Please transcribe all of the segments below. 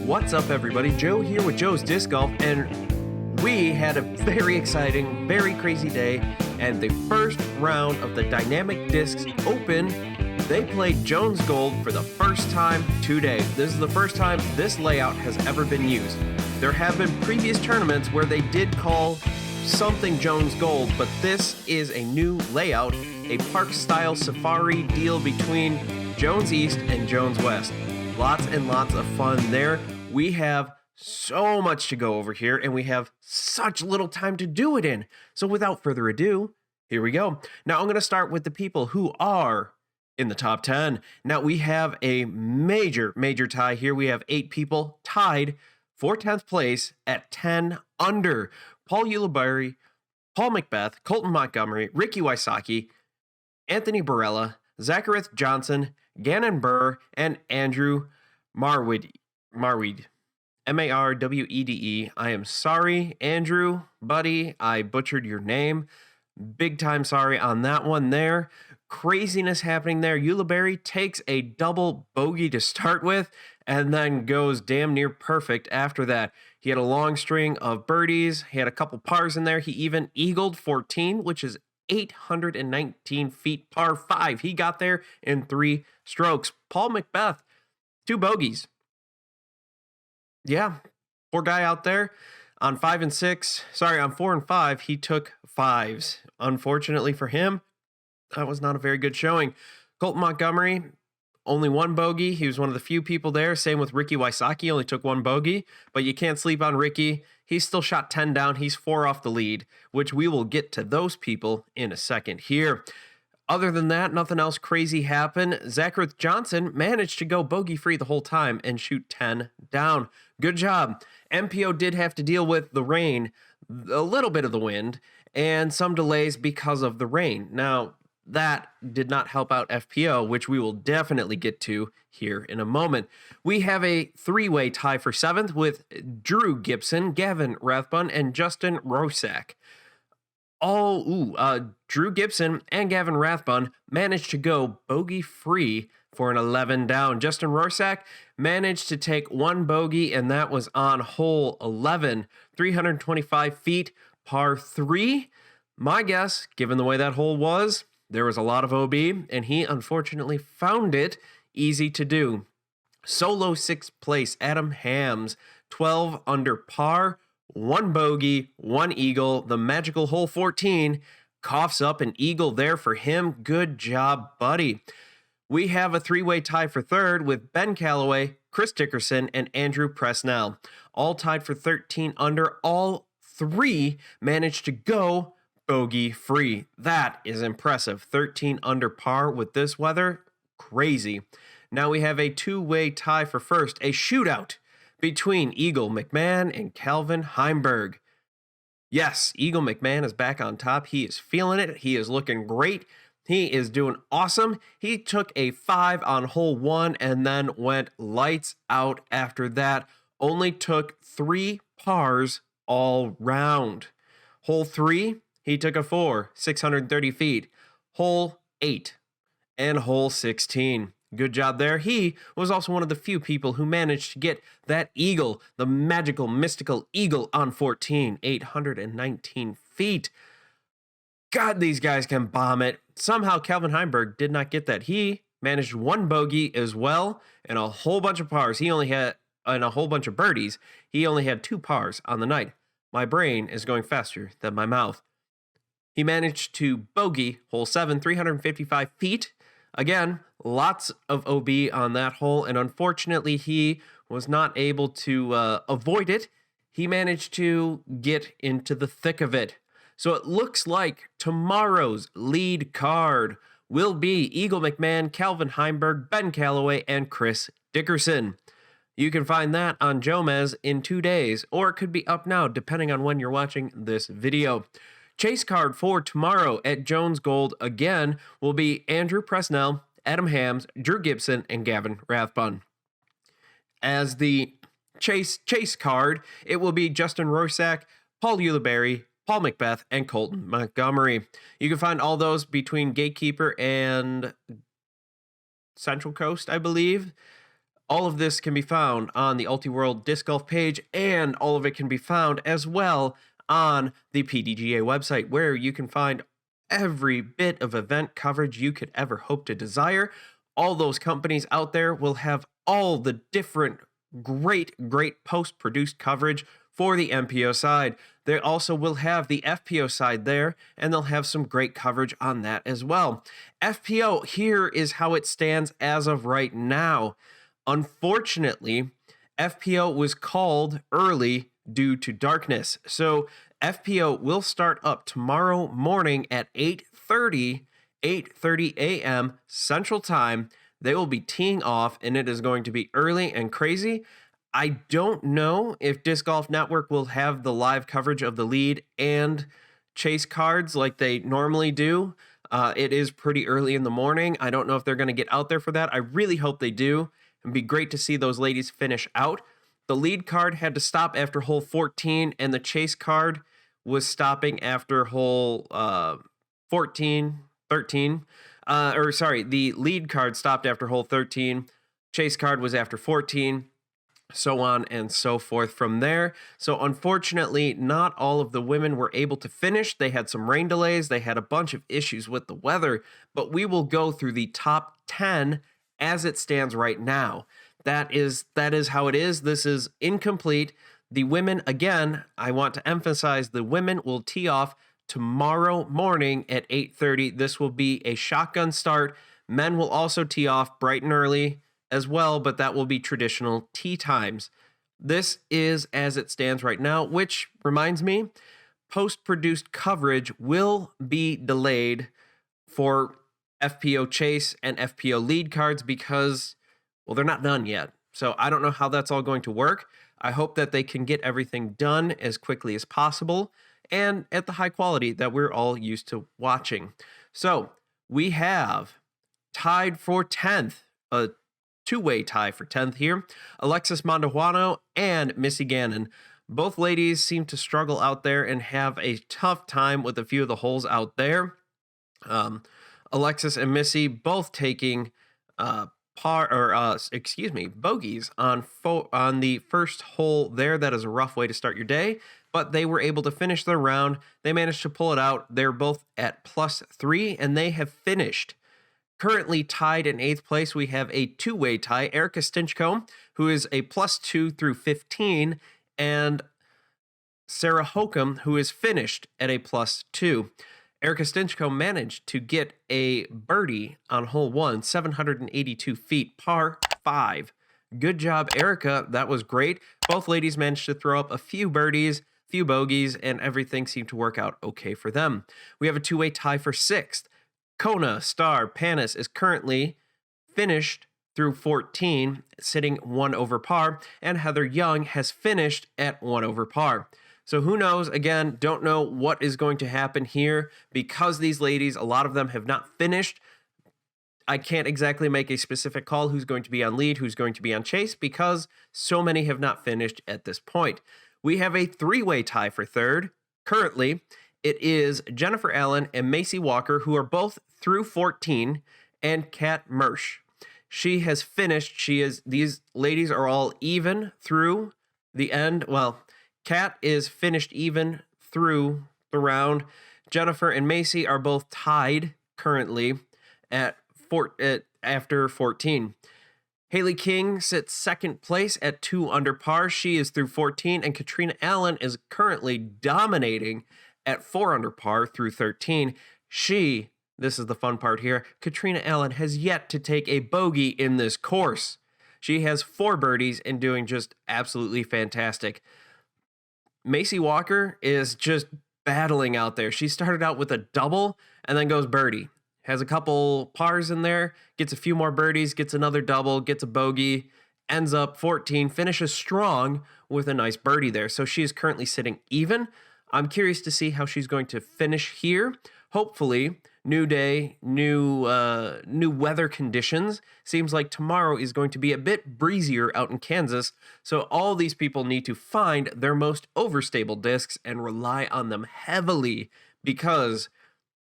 What's up, everybody? Joe here with Joe's Disc Golf, and we had a very exciting, very crazy day, and the first round of the Dynamic Discs Open, they played Jones Gold for the first time today. This is the first time this layout has ever been used. There have been previous tournaments where they did call something Jones Gold, but this is a new layout, a park-style safari deal between Jones East and Jones West. Lots and lots of fun there. We have so much to go over here, and we have such little time to do it in. So without further ado, here we go. Now I'm going to start with the people who are in the top 10. Now we have a major tie here. We have 8 people tied for 10th place at 10 under. Paul Ulibarri, Paul McBeth, Colton Montgomery, Ricky Wysocki, Anthony Barella, Zachareth Johnson, Gannon Burr, and Andrew Marwede. M-A-R-W-E-D-E. I am sorry, Andrew, buddy. I butchered your name. Big time sorry on that one there. Craziness happening there. Ulibarri takes a double bogey to start with and then goes damn near perfect after that. He had a long string of birdies. He had a couple pars in there. He even eagled 14, which is 819 feet, par 5. He got there in 3 strokes. Paul McBeth, 2 bogeys. Yeah, poor guy out there on 4 and 5, he took 5s. Unfortunately for him, that was not a very good showing. Colton Montgomery, only 1 bogey. He was one of the few people there. Same with Ricky Wysocki, only took 1 bogey, but you can't sleep on Ricky. He still shot 10 down. He's 4 off the lead, which we will get to those people in a second here. Other than that, nothing else crazy happened. Zachareth Johnson managed to go bogey-free the whole time and shoot 10 down. Good job. MPO did have to deal with the rain, a little bit of the wind, and some delays because of the rain. Now, that did not help out FPO, which we will definitely get to here in a moment. We have a 3-way tie for 7th with Drew Gibson, Gavin Rathbun, and Justin Rosak. Drew Gibson and Gavin Rathbun managed to go bogey-free for an 11 down. Justin Rosak managed to take 1 bogey, and that was on hole 11, 325 feet, par 3. My guess, given the way that hole was, there was a lot of OB, and he unfortunately found it easy to do. Solo 6th place, Adam Hams, 12 under par, 1 bogey, 1 eagle. The magical hole 14 coughs up an eagle there for him. Good job, buddy. We have a 3-way tie for 3rd with Ben Calloway, Chris Dickerson, and Andrew Presnell. All tied for 13 under. All 3 managed to go bogey-free. That is impressive. 13 under par with this weather. Crazy. Now we have a 2-way tie for 1st, a shootout between Eagle McMahon and Calvin Heimburg. Yes, Eagle McMahon is back on top. He is feeling it. He is looking great. He is doing awesome. He took a 5 on hole 1 and then went lights out after that. Only took 3 pars all round. Hole 3, he took a 4, 630 feet. Hole 8 and hole 16. Good job there. He was also one of the few people who managed to get that eagle, the magical, mystical eagle on 14, 819 feet. God, these guys can bomb it. Somehow Calvin Heimburg did not get that. He managed 1 bogey as well and a whole bunch of pars. And a whole bunch of birdies. He only had 2 pars on the night. My brain is going faster than my mouth. He managed to bogey hole 7, 355 feet. Again, lots of OB on that hole, and unfortunately, he was not able to avoid it. He managed to get into the thick of it. So it looks like tomorrow's lead card will be Eagle McMahon, Calvin Heimburg, Ben Calloway, and Chris Dickerson. You can find that on Jomez in 2 days, or it could be up now, depending on when you're watching this video. Chase card for tomorrow at Jones Gold again will be Andrew Presnell, Adam Hams, Drew Gibson, and Gavin Rathbun. As the Chase card, it will be Justin Rosak, Paul Ulibarri, Paul McBeth, and Colton Montgomery. You can find all those between Gatekeeper and Central Coast, I believe. All of this can be found on the Ultiworld Disc Golf page, and all of it can be found as well on the PDGA website, where you can find every bit of event coverage you could ever hope to desire. All those companies out there will have all the different great post-produced coverage for the MPO side. They also will have the FPO side there, and they'll have some great coverage on that as well. FPO, here is how it stands as of right now. Unfortunately, FPO was called early due to darkness. So FPO will start up tomorrow morning at 8:30 a.m. Central Time. They will be teeing off, and it is going to be early and crazy. I don't know if Disc Golf Network will have the live coverage of the lead and chase cards like they normally do. It is pretty early in the morning. I don't know if they're going to get out there for that. I really hope they do. It'd be great to see those ladies finish out. The lead card had to stop after hole 14, and the chase card was stopping after hole 13. The lead card stopped after hole 13. Chase card was after 14. So on and so forth from there. So unfortunately, not all of the women were able to finish. They had some rain delays. They had a bunch of issues with the weather, but we will go through the top 10 as it stands right now. That is how it is. This is incomplete. The women, again, I want to emphasize, the women will tee off tomorrow morning at 8:30. This will be a shotgun start. Men will also tee off bright and early as well, but that will be traditional tee times. This is as it stands right now, which reminds me, post-produced coverage will be delayed for FPO chase and FPO lead cards because, well, they're not done yet. So I don't know how that's all going to work. I hope that they can get everything done as quickly as possible and at the high quality that we're all used to watching. So we have tied for 10th, a two-way tie for 10th here, Alexis Mondajuano and Missy Gannon. Both ladies seem to struggle out there and have a tough time with a few of the holes out there. Alexis and Missy both taking bogeys on the first hole there. That is a rough way to start your day, but they were able to finish their round. They managed to pull it out. They're both at +3, and they have finished. Currently tied in 8th place, we have a two-way tie. Erica Stinchcomb, who is a +2 through 15, and Sarah Hokum, who is finished at a +2. Erica Stinchcomb managed to get a birdie on hole 1, 782 feet, par 5. Good job, Erica. That was great. Both ladies managed to throw up a few birdies, few bogeys, and everything seemed to work out okay for them. We have a two-way tie for 6th. Kona Star Panis is currently finished through 14, sitting 1 over par, and Heather Young has finished at 1 over par. So who knows? Again, don't know what is going to happen here because these ladies, a lot of them have not finished. I can't exactly make a specific call who's going to be on lead, who's going to be on chase, because so many have not finished at this point. We have a three-way tie for 3rd. Currently, it is Jennifer Allen and Macy Walker, who are both through 14, and Kat Mersch. She has finished. These ladies are all even through the end. Well, Kat is finished even through the round. Jennifer and Macy are both tied currently after 14. Haley King sits 2nd place at 2 under par. She is through 14, and Katrina Allen is currently dominating at 4 under par through 13. This is the fun part here, Katrina Allen has yet to take a bogey in this course. She has 4 birdies and doing just absolutely fantastic. Macy Walker is just battling out there. She started out with a double and then goes birdie. Has a couple pars in there, gets a few more birdies, gets another double, gets a bogey, ends up 14, finishes strong with a nice birdie there. So she is currently sitting even. I'm curious to see how she's going to finish here. Hopefully, new day, new weather conditions. Seems like tomorrow is going to be a bit breezier out in Kansas. So all these people need to find their most overstable discs and rely on them heavily because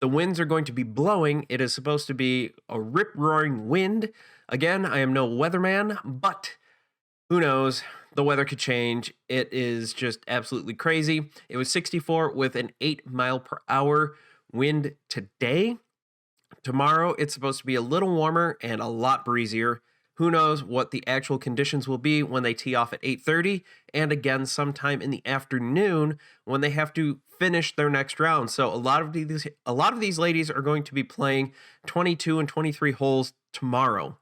The winds are going to be blowing. It is supposed to be a rip-roaring wind. Again, I am no weatherman, but who knows? The weather could change. It is just absolutely crazy. It was 64 with an 8-mile-per-hour wind today. Tomorrow, it's supposed to be a little warmer and a lot breezier. Who knows what the actual conditions will be when they tee off at 8:30 and again sometime in the afternoon when they have to finish their next round. So a lot of these ladies are going to be playing 22 and 23 holes tomorrow.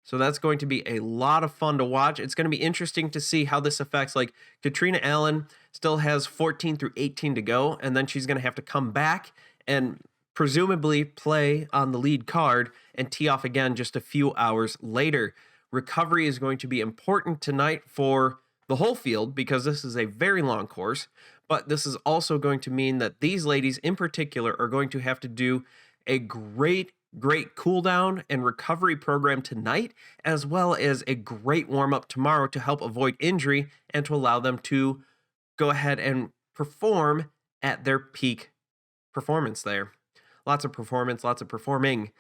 So that's going to be a lot of fun to watch. It's going to be interesting to see how this affects, like, Katrina Allen still has 14 through 18 to go, and then she's going to have to come back and presumably play on the lead card and tee off again just a few hours later. Recovery is going to be important tonight for the whole field because this is a very long course, but this is also going to mean that these ladies in particular are going to have to do a great cool down and recovery program tonight, as well as a great warm up tomorrow to help avoid injury and to allow them to go ahead and perform at their peak performance there. Lots of performance, lots of performing.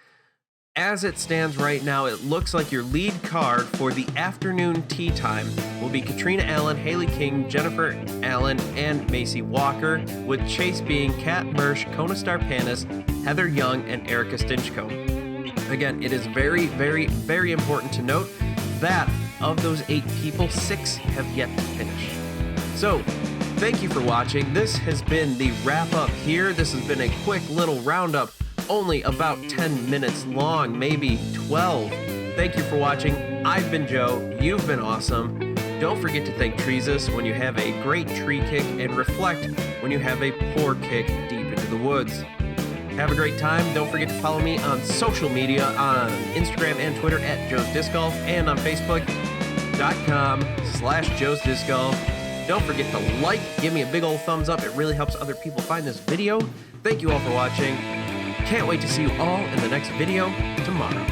As it stands right now, it looks like your lead card for the afternoon tee time will be Katrina Allen, Haley King, Jennifer Allen, and Macy Walker, with Chase being Kat Mersch, Kona Star Panis, Heather Young, and Erica Stinchcomb. Again, it is very, very, very important to note that of those 8 people, 6 have yet to finish. So, thank you for watching. This has been the wrap up here. This has been a quick little roundup, only about 10 minutes long, maybe 12. Thank you for watching. I've been Joe. You've been awesome. Don't forget to thank Treesus when you have a great tree kick and reflect when you have a poor kick deep into the woods. Have a great time. Don't forget to follow me on social media on Instagram and Twitter at Joe's Disc Golf and on Facebook.com/Joe's Disc Golf. Don't forget to like, give me a big old thumbs up. It really helps other people find this video. Thank you all for watching. Can't wait to see you all in the next video tomorrow.